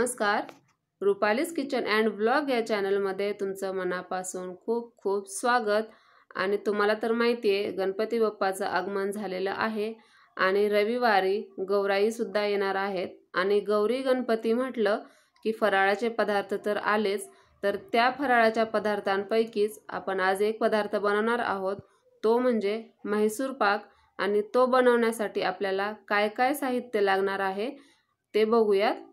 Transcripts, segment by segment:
नमस्कार, रुपालीज kitchen and blog या चॅनलमध्ये तुमचं मनापासून खूप खूप स्वागत। आणि तुम्हाला तर माहिती आहे गणपती बाप्पाचं आगमन झालेलं आहे आणि रविवारी गौराई सुद्धा येणार आहेत। आणि गौरी गणपती म्हटलं की फराळाचे पदार्थ तर आलेच, तर त्या फराळाच्या पदार्थांपैकीच आपण आज एक पदार्थ बनवणार आहोत, तो म्हणजे म्हैसूर पाक। आणि तो बनवण्यासाठी आपल्याला काय काय साहित्य लागणार आहे ते बघूयात।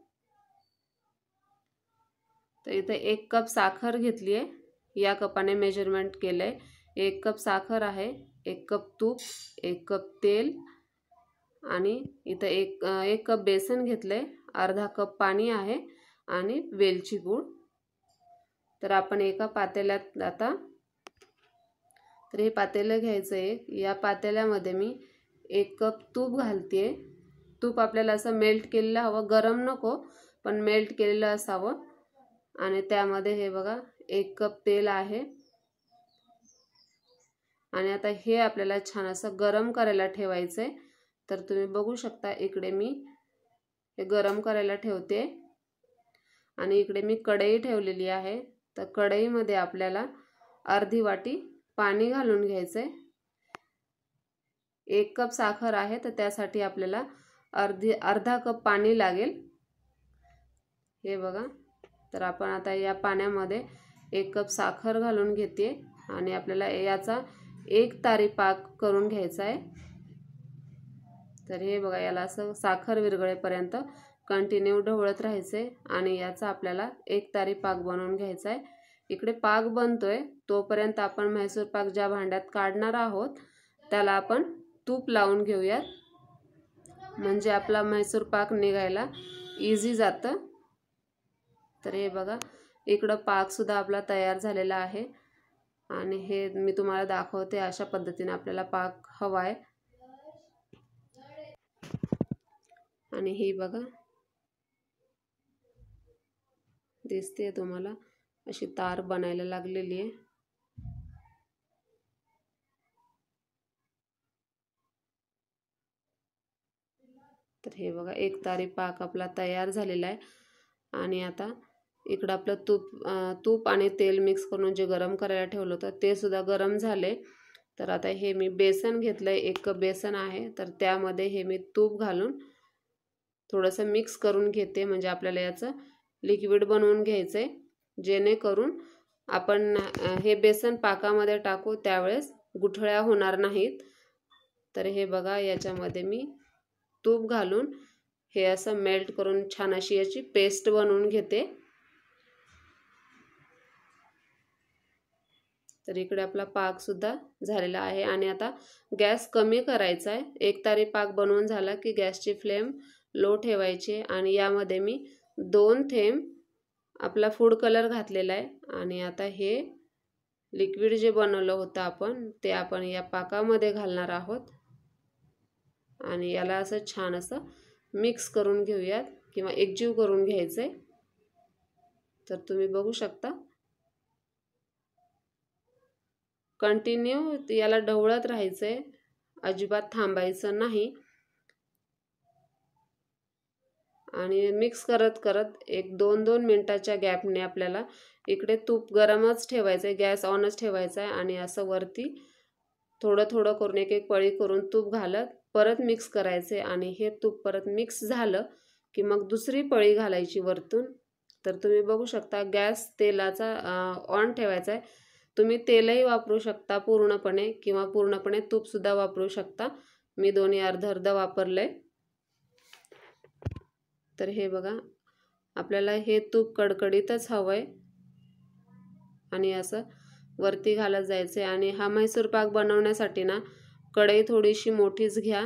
तर इथे 1 कप साखर घेतली आहे, या कपाने मेजरमेंट केलंय। 1 कप साखर आहे, 1 कप तूप, 1 कप तेल आणि इथे एक कप बेसन घेतले, अर्धा कप पाणी आहे आणि वेलची पूड। तर आपण एका पातेल्यात आता तर हे पातेलं घ्यायचं आहे। या पातेल्यामध्ये मी 1 कप तूप घालते। तूप आपल्याला असं मेल्ट केलेलं हवं, गरम नको पण मेल्ट केलेलं असावं। आणि त्यामध्ये हे बघा 1 कप तेल आहे आणि आता हे आपल्याला छान असं गरम करायला ठेवायचंय। तर तुम्ही बघू शकता इकडे मी हे गरम करायला ठेवते आणि इकडे मी कढई ठेवलेली आहे। तर कढईमध्ये आपल्याला अर्धी वाटी पाणी घालून घ्यायचंय। 1 कप साखर आहे तर त्यासाठी आपल्याला अर्धा कप पाणी लागेल, हे बघा। तर आपण आता या पाण्यामध्ये 1 कप साखर घालून घेते आणि आपल्याला याचा 1 तारी पाक करून घ्यायचा आहे। तर हे बघा, याला असं साखर विरघळेपर्यंत कंटिन्यू ढवळत राहायचे आणि याचा आपल्याला 1 तारी पाक बनवून घ्यायचा आहे। इकडे पाक बनतोय तोपर्यंत आपण म्हैसूर पाक ज्या भांड्यात काढणार आहोत त्याला आपण तूप लावून घेऊयात, म्हणजे आपला म्हैसूर पाक निघायला इझी जातं। तर हे बघा, इकडं पाक सुद्धा आपला तयार झालेला आहे आणि हे मी तुम्हाला दाखवते, अशा पद्धतीने आपल्याला पाक हवा आहे। आणि ही बघा, दिसते तुम्हाला अशी तार बनायला लागलेली आहे। तर हे बघा, 1 तारी पाक आपला तयार झालेला आहे। आणि आता इकडं आपलं तूप आणि तेल मिक्स करून जे गरम करायला ठेवलं होतं ते सुद्धा गरम झाले। तर आता हे मी बेसन घेतलंय, 1 कप बेसन आहे, तर त्यामध्ये हे मी तूप घालून थोडंसं मिक्स करून घेते, म्हणजे आपल्याला याचं लिक्विड बनवून घ्यायचंय, जेणेकरून आपण हे बेसन पाकामध्ये टाकू त्यावेळेस गुठळ्या होणार नाहीत। तर हे बघा, याच्यामध्ये मी तूप घालून हे असं मेल्ट करून छान अशी याची पेस्ट बनवून घेते। तर इकडे आपला पाक सुद्धा झालेला आहे आणि आता गॅस कमी करायचा आहे। 1 तारी पाक बनवून झाला की गॅसची फ्लेम लो ठेवायची आणि यामध्ये मी 2 थेंब आपला फूड कलर घातलेला आहे आणि आता हे लिक्विड जे बनवलं होतं आपण ते आपण या पाकामध्ये घालणार आहोत आणि याला असं छान असं मिक्स करून घेऊयात किंवा एकजीव करून घ्यायचंय। तर तुम्ही बघू शकता, कंटिन्यू याला ढवळत राहायचंय, अजिबात थांबायचं नाही। आणि मिक्स करत करत एक 2-2 मिनिटाच्या गॅपने आपल्याला इकडे तूप गरमच ठेवायचंय, गॅस ऑनच ठेवायचा आहे आणि असं वरती थोडं थोडं करून एक पळी करून तूप घालत परत मिक्स करायचे आणि हे तूप परत मिक्स झालं की मग दुसरी पळी घालायची वरतून। तर तुम्ही बघू शकता, गॅस तेलाचा ऑन ठेवायचा आहे। तुम्ही तेलही वापरू शकता पूर्णपणे किंवा पूर्णपणे तूप सुद्धा वापरू शकता, मी दोन्ही अर्ध अर्ध वापरलंय। तर हे बघा, आपल्याला हे तूप कडकडीतच हवंय आणि असं वरती घालत जायचे। आणि हा म्हैसूर पाक बनवण्यासाठी ना कढई थोडीशी मोठीच घ्या,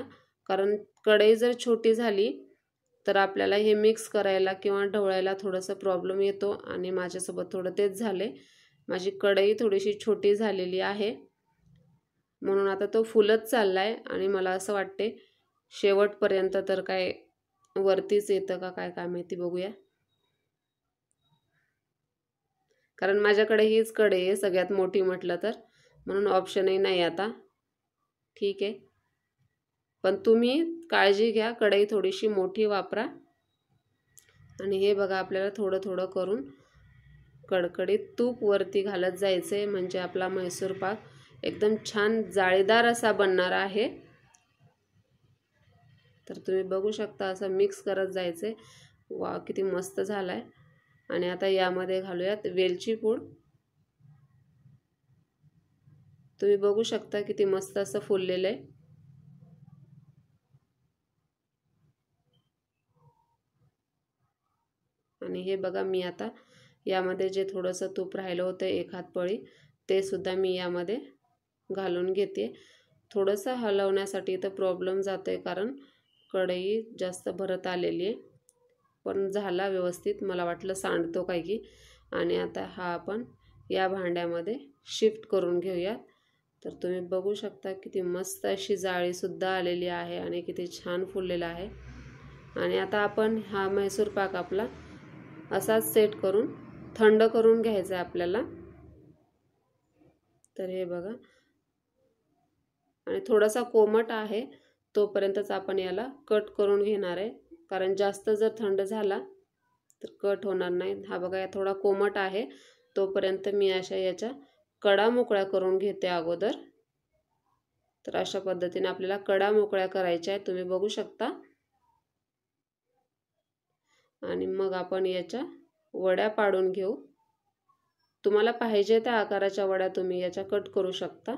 कारण कढई जर छोटी झाली तर आपल्याला हे मिक्स करायला किंवा ढवळायला थोडंसं प्रॉब्लेम येतो आणि माझ्यासोबत थोडं तेच झाले, माझी कढई थोडीशी छोटी झालेली आहे, म्हणून आता तो फुलत चाललाय आणि मला असं वाटते शेवटपर्यंत तर काय वरतीच येतं का काय माहिती, बघूया। कारण माझ्याकडे हीच कढई आहे सगळ्यात मोठी म्हटलं तर, म्हणून ऑप्शनही नाही आता, ठीक आहे। पण तुम्ही काळजी घ्या, कढई थोडीशी मोठी वापरा। आणि हे बघा आपल्याला थोडं थोडं करून कडकडीत तूप वरती घालत जायचे, म्हणजे आपला म्हैसूर पाक एकदम छान जाळीदार असा बनणार आहे। तर तुम्ही बघू शकता असं मिक्स करत जायचे। वा किती मस्त झालाय। आणि आता यामध्ये घालूयात वेलची पूड। तुम्ही बघू शकता किती मस्त असं फुललेलं आहे। आणि हे बघा मी आता यामध्ये जे थोडंसं तूप राहिलं होतं एक हात पळी ते सुद्धा मी यामध्ये घालून घेते। थोडंसं हलवण्यासाठी तर प्रॉब्लेम जातोय कारण कढई जास्त भरत आलेली आहे, पण झाला व्यवस्थित। मला वाटलं सांडतो काय की। आणि आता हा आपण या भांड्यामध्ये शिफ्ट करून घेऊया। तर तुम्ही बघू शकता किती मस्त अशी जाळी सुद्धा आलेली आहे आणि किती छान फुललेला आहे। आणि आता आपण हा म्हैसूर पाक आपला असाच सेट करून थंड करून घ्यायचा आहे आपल्याला। तर हे बघा आणि थोडासा कोमट आहे तोपर्यंतच आपण याला कट करून घेणार आहे, कारण जास्त जर थंड झाला तर कट होणार नाही। हा बघा थोडा कोमट आहे तोपर्यंत मी अशा याच्या कडा मोकळ्या करून घेते अगोदर। तर अशा पद्धतीने आपल्याला कडा मोकळ्या करायच्या आहेत, तुम्ही बघू शकता। आणि मग आपण याच्या वड्या पाडून घेऊ। तुम्हाला पाहिजे त्या आकाराच्या वड्या तुम्ही याच्या कट करू शकता।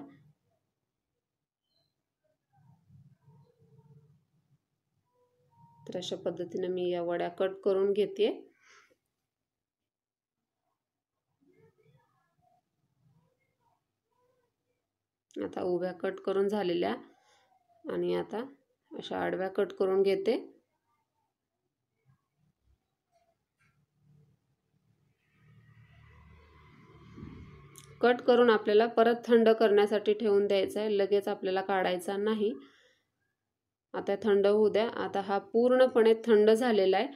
तर अशा पद्धतीने मी या वड्या कट करून घेते। आता उभ्या कट करून झालेल्या आणि आता अशा आडव्या कट करून घेते। कट करून आपल्याला परत थंड करण्यासाठी ठेवून द्यायचं आहे, लगेच आपल्याला काढायचा नाही। आता थंड होऊ द्या। आता हा पूर्णपणे थंड झालेला आहे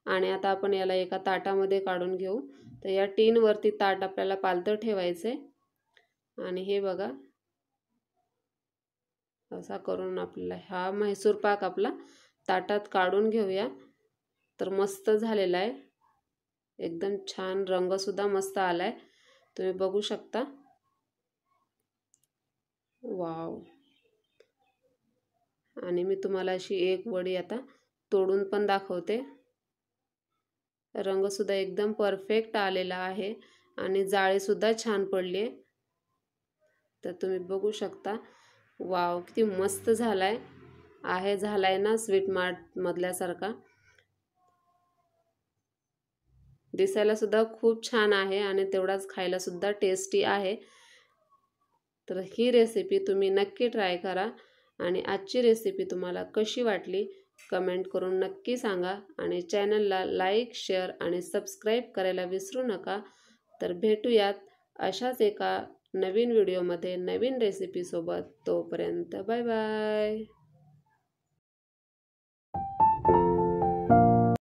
आणि आता आपण याला एका ताटामध्ये काढून घेऊ। तर या टीन वरती ताट आपल्याला पालतं ठेवायचे आणि हे बघा असा करून आपल्याला हा म्हैसूर पाक आपला ताटात काढून घेऊया। तर मस्त झालेला आहे, एकदम छान रंग सुद्धा मस्त आलाय, तुम्ही बघू शकता। वाव। आणि मी तुम्हाला अशी एक वडी आता तोडून पण दाखवते। रंग सुद्धा एकदम परफेक्ट आलेला आहे आणि जाळी सुद्धा छान पडली आहे। तर तुम्ही बघू शकता। वाव किती मस्त झालाय आहे, झालाय ना स्वीट मार्ट मधल्यासारखा। दिसायला सुद्धा खूप छान आहे आणि तेवढाच खायला सुद्धा टेस्टी आहे। तर ही रेसिपी तुम्ही नक्की ट्राय करा आणि आजची रेसिपी तुम्हाला कशी वाटली कमेंट करून नक्की सांगा आणि चॅनलला लाईक शेअर आणि सबस्क्राईब करायला विसरू नका। तर भेटूयात अशाच एका नवीन व्हिडिओमध्ये नवीन रेसिपी सोबत। तोपर्यंत बाय बाय।